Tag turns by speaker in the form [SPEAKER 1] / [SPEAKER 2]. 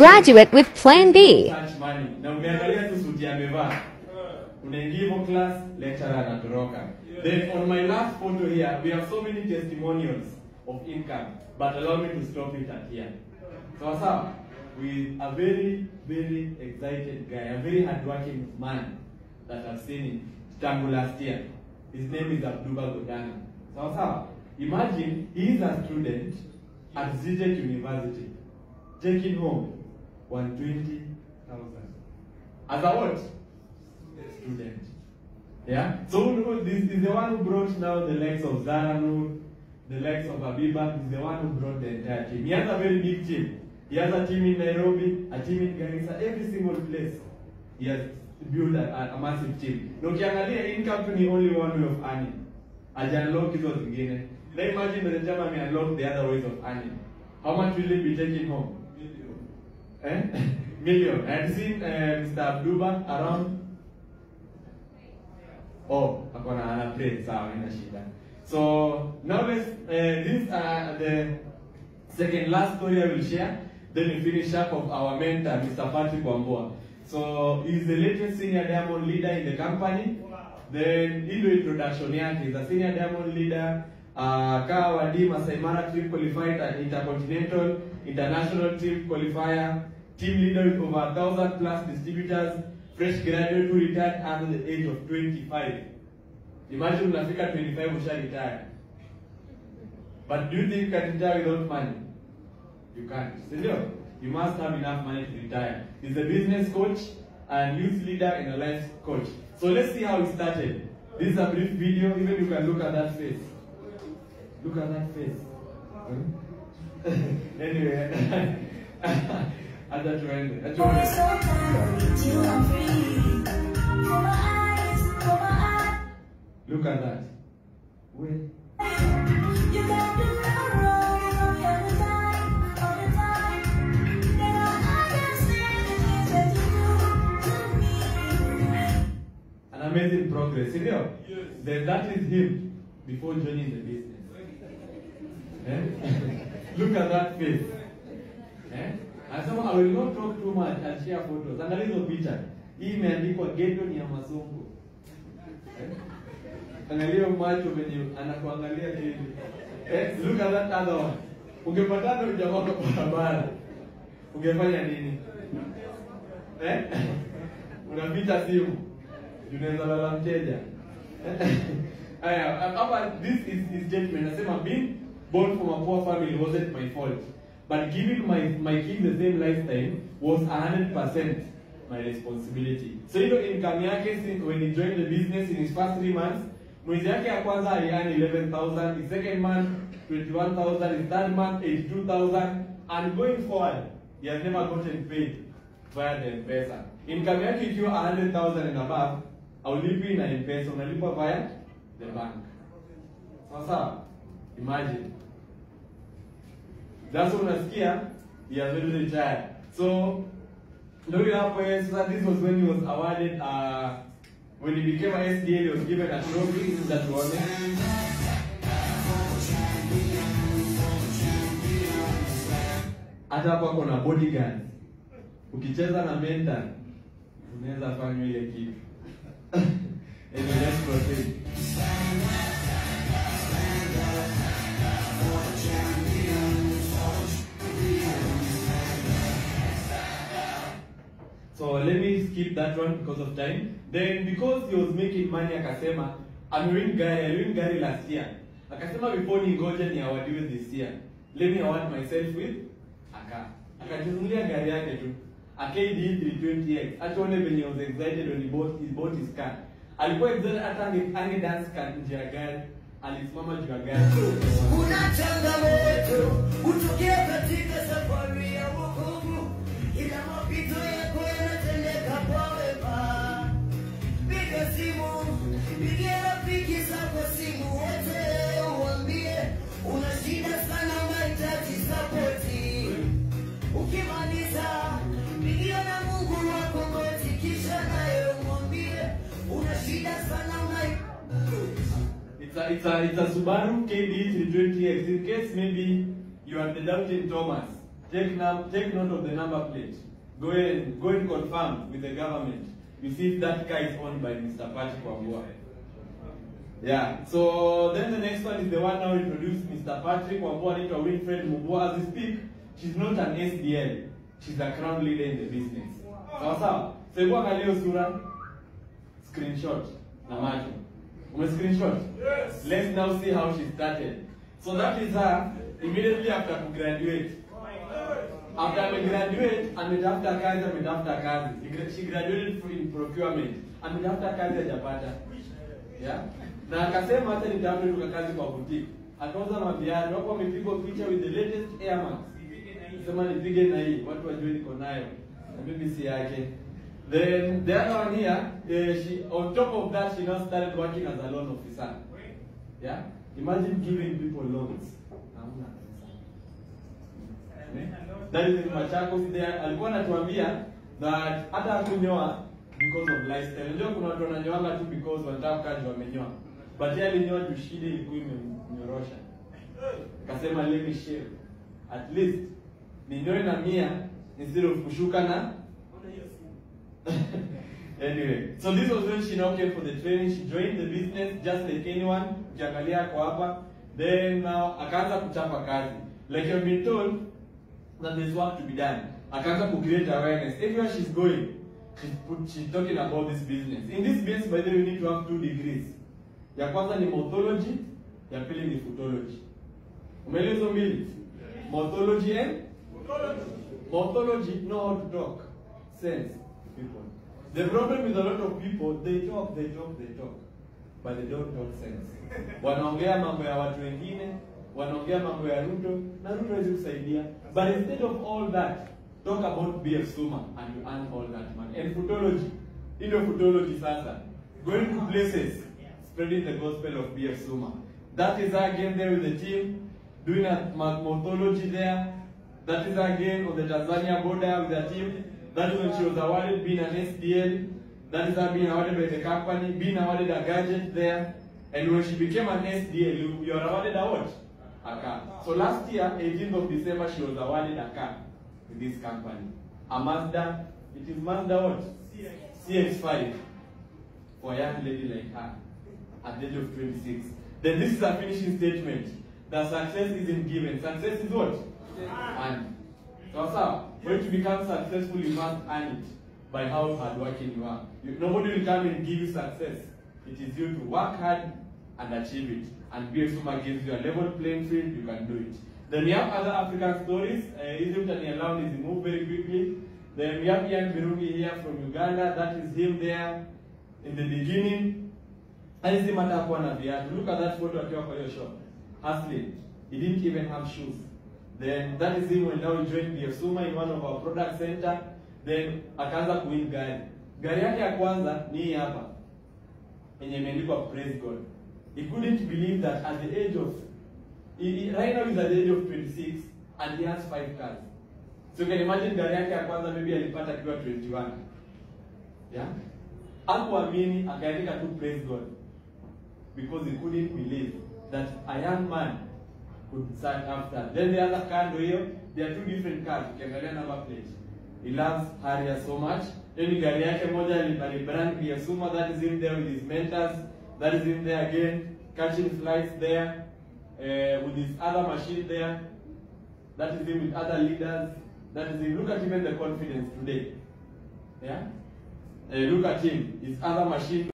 [SPEAKER 1] graduate with Plan B.
[SPEAKER 2] Such money. Na umeangalia tu suti amevaa. Unaingia hivyo class, lecturer anatoroka. Then on my last photo here, we have so many testimonials of income, but allow me to stop it at here. So, with a very, very excited guy, a very hardworking man that I've seen in Tangu last year. His name is Abduba Godana. So, imagine he is a student at Zitech University, taking home 120,000. As a what? Student. Yeah? So this is the one who brought now the likes of Zaranur, the likes of Abiba, is the one who brought the entire team. He has a very big team. He has a team in Nairobi, a team in Garissa, every single place. He has built a massive team. No kiangalia income to the only one way of earning. Aja unlock hizo zingine. Now imagine the German may unlock the other ways of earning. How much will he be taking home? Million. Million. I had seen Mr. Abduba around. Oh, akona ana play sawa ina shida. So now let's this the second last story I will share. Then we finish up of our mentor, Mr. Patrick Wambua. So he's the latest senior diamond leader in the company. Then hilo introduction yake, he's a senior diamond leader. Wadi Masai Mara trip qualified at Intercontinental, International trip qualifier, team leader with over 1,000 plus distributors, fresh graduate who retired under the age of 25. Imagine unafika 25 usha retire. But do you think you can retire without money? You can't. You must have enough money to retire. He's a business coach and youth leader and a life coach. So let's see how he started. This is a brief video. Even you can look at that face. Look at that face. Anyway, at that end. Look at that. Wait. You got to an amazing progress. You know? Yes. Then that is him before joining the business. Look at that face. And so I will not talk too much and share photos. Angalia hizo picha. Hii imeandikwa ghetto ni ya Masongo. Angalia macho venye anakuangalia hivi. Look at that other one. Ungepatana na jamaa kwa barabara. Ungefanya nini? Unapita simu. Unaweza lala mteja. This is his statement. Nasema being born from a poor family wasn't my fault. But giving my kids the same lifestyle was 100% my responsibility. So income yake when he joined the business in his first 3 months, mwezi yake ya kwanza aliana 11,000, his second month 21,000, his third month 82,000, and going forward he has never gotten paid via the M-Pesa. Income yake ikiwa 100,000 and above, aulipi na M-Pesa, unalipa via the bank. Sasa imagine. That's what unasikia, he has already retired. So looking up, this was when he was awarded, when he became an SDA, he was given a trophy that was hata hapa kuna bodyguard. Ukicheza na mentor, unaweza fanywa ile kitu. Anyway, let's proceed. So let me skip that one because of time. Then because he was making money, akasema, I win gari last year. Akasema before ningoje ni awadiwe this year. Let me award myself with akajinunulia gari yake tu. A KD 320X. Actually when he was excited when he bought his car. Alikuwa excited hata ange dance car nje ya gari. Alisimama juu ya gari. Kuna changamoto utokea katika safari ya wokovu. Ila mapito yako yanatendeka kwa wema. Piga simu, pigia rafiki zako simu wote uambie una shida sana unahitaji support. Ukimaliza pigia na Mungu wako goti kisha naye umwambie una shida sana It's a Subaru KD 320X. In case maybe you are the doubting Thomas. take note of the number plate. Go and confirm with the government. You see if that car is owned by Mr. Patrick Wambua. Yeah. So then the next one is the one now introduced Mr. Patrick Wambua into Winfred Mubua. As we speak, she's not an SDL. She's a crown leader in the business. Sawa. So ikuwa kalio sura, screenshot na macho. Screenshot? Yes. Let's now see how she started. So that is her immediately after to graduate. After graduate, ametafuta kazi. She graduated in procurement. Ametafuta kazi hajapata. Yeah? Na akasema hata nitafuta kazi kwa boutique. Akauza maviatu, hapo amepigwa picha with the latest Air Max. Sema nipige na hii, watu wajue niko nayo. Na mimi si yake. Then the other one here, she on top of that she now started working as a loan officer. Yeah? Imagine giving people loans. That is in Machakos there. Alikuwa anatuambia that hata hakunyoa because of lifestyle. Unajua kuna watu wananyoanga tu because wanataka kazi wamenyoa. But yeye alinyoa juu shida ilikuwa imenyorosha. Akasema let me shave. At least ninyoe na 100 instead of kushuka na anyway, so this was when she now came for the training. She joined the business just like anyone. Ukiangalia kwa hapa. Then now akaanza kuchapa kazi. Like you've been told that there's work to be done. Akaanza to create awareness. Everywhere she's going, she's talking about this business. In this business, by the way, you need to have 2 degrees. Ya kwanza ni morphology, ya pili ni footology. Umeelewa hizo mbili? Morphology and morphology know how to talk. Sense people. The problem with a lot of people, they talk, but they don't talk sense. Wanaongea mambo ya watu wengine, wanaongea mambo ya Ruto, na Ruto hawezi kusaidia. But instead of all that, talk about BF Suma and you earn all that money. And footology, footology sasa, going to places, spreading the gospel of BF Suma. That is again there with the team, doing a morphology there. That is again on the Tanzania border with the team. That is when she was awarded being an SDL. That is her being awarded by the company, being awarded a gadget there. And when she became an SDL, you are awarded a what? A car. So last year, 18th of December, she was awarded a car with this company. A Mazda, it is Mazda what? CX-5 for a young lady like her at the age of 26. Then this is a finishing statement. The success isn't given. Success is what? Earned. So, for you to become successful, you must earn it by how hardworking you are. Nobody will come and give you success. It is you to work hard and achieve it. And BF Suma gives you a level playing field, you can do it. Then we have other African stories. Egypt and Yalaun is moved very quickly. Then we have Ian Birungi here from Uganda. That is him there in the beginning. And it's him at Viatu. Look at that photo at your shop. Hustling. He didn't even have shoes. Then that is him when now he joined BF Suma in one of our product center. Then akaanza kuwin gari. Gari yake ya kwanza ni hii hapa. Yenye imeandikwa Praise God. He couldn't believe that at the age of right now he's at the age of 26 and he has 5 cars. So you can imagine gari yake ya kwanza maybe alipata akiwa 21. Yeah? Hakuamini akaandika tu Praise God. Because he couldn't believe that a young man could start after. Then the other car here, there are 2 different cars. Ukiangalia number plate. He loves Harrier so much. Then gari yake moja alibrand BF Suma. That is him there with his mentors. That is him there again, catching flights there, with his other machine there. That is him with other leaders. That is him. Look at even the confidence today. Yeah? Look at him, his other machine.